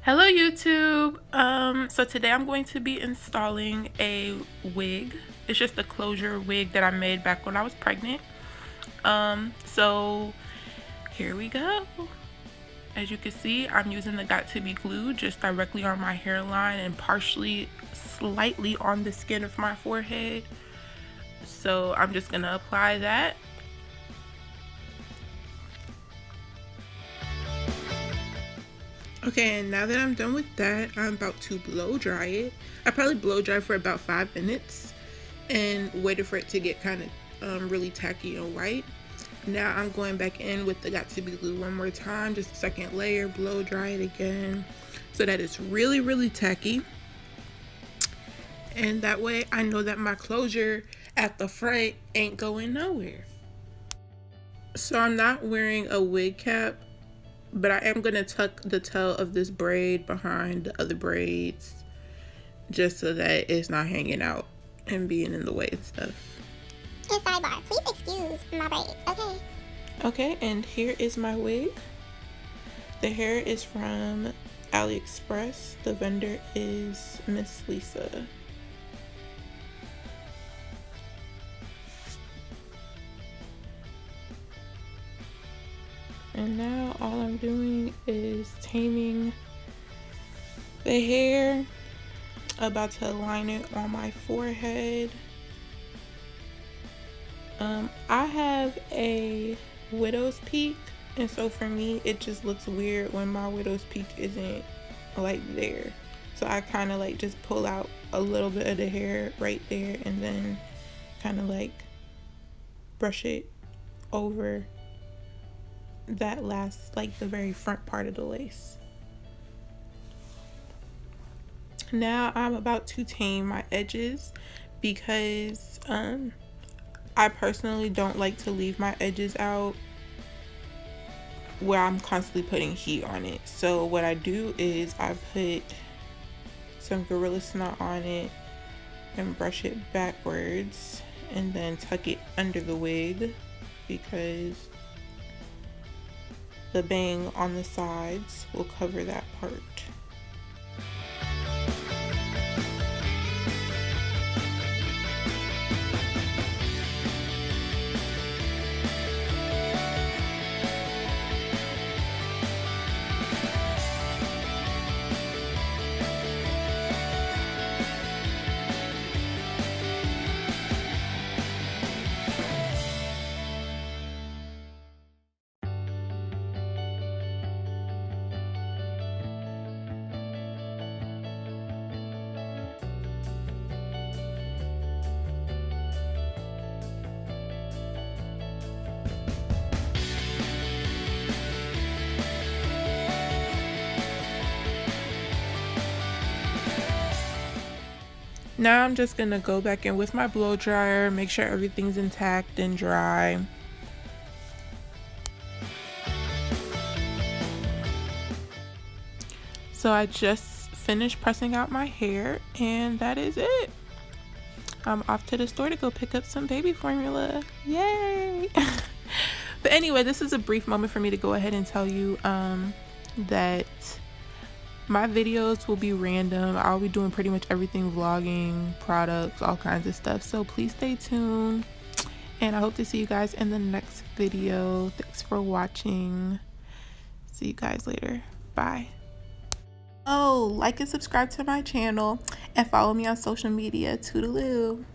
Hello YouTube. So today I'm going to be installing a wig. It's just a closure wig that I made back when I was pregnant. So here we go. As you can see, I'm using the Got2b glue just directly on my hairline and partially slightly on the skin of my forehead. So I'm just gonna apply that. Okay, and now that I'm done with that, I'm about to blow dry it. I probably blow dry for about 5 minutes and waited for it to get kind of really tacky and white. Now I'm going back in with the Got2b glue one more time, just a second layer, blow dry it again so that it's really tacky. And that way I know that my closure at the front ain't going nowhere. So I'm not wearing a wig cap, but I am going to tuck the tail of this braid behind the other braids just so that it's not hanging out and being in the way and stuff. And sidebar, please excuse my braids, okay? Okay, and here is my wig. The hair is from AliExpress. The vendor is Miss Lisa. And now all I'm doing is taming the hair. About to line it on my forehead. I have a widow's peak, and so for me it just looks weird when my widow's peak isn't like there. So I kind of like just pull out a little bit of the hair right there and then kind of like brush it over that last, like the very front part of the lace. Now I'm about to tame my edges because I personally don't like to leave my edges out where I'm constantly putting heat on it. So what I do is I put some Gorilla Snot on it and brush it backwards and then tuck it under the wig because the bang on the sides will cover that part. Now I'm just gonna go back in with my blow dryer, make sure everything's intact and dry. So I just finished pressing out my hair and that is it. I'm off to the store to go pick up some baby formula. Yay! But anyway, this is a brief moment for me to go ahead and tell you that my videos will be random. I'll be doing pretty much everything, vlogging, products, all kinds of stuff. So please stay tuned. And I hope to see you guys in the next video. Thanks for watching. See you guys later. Bye. Oh, like and subscribe to my channel and follow me on social media. Toodaloo.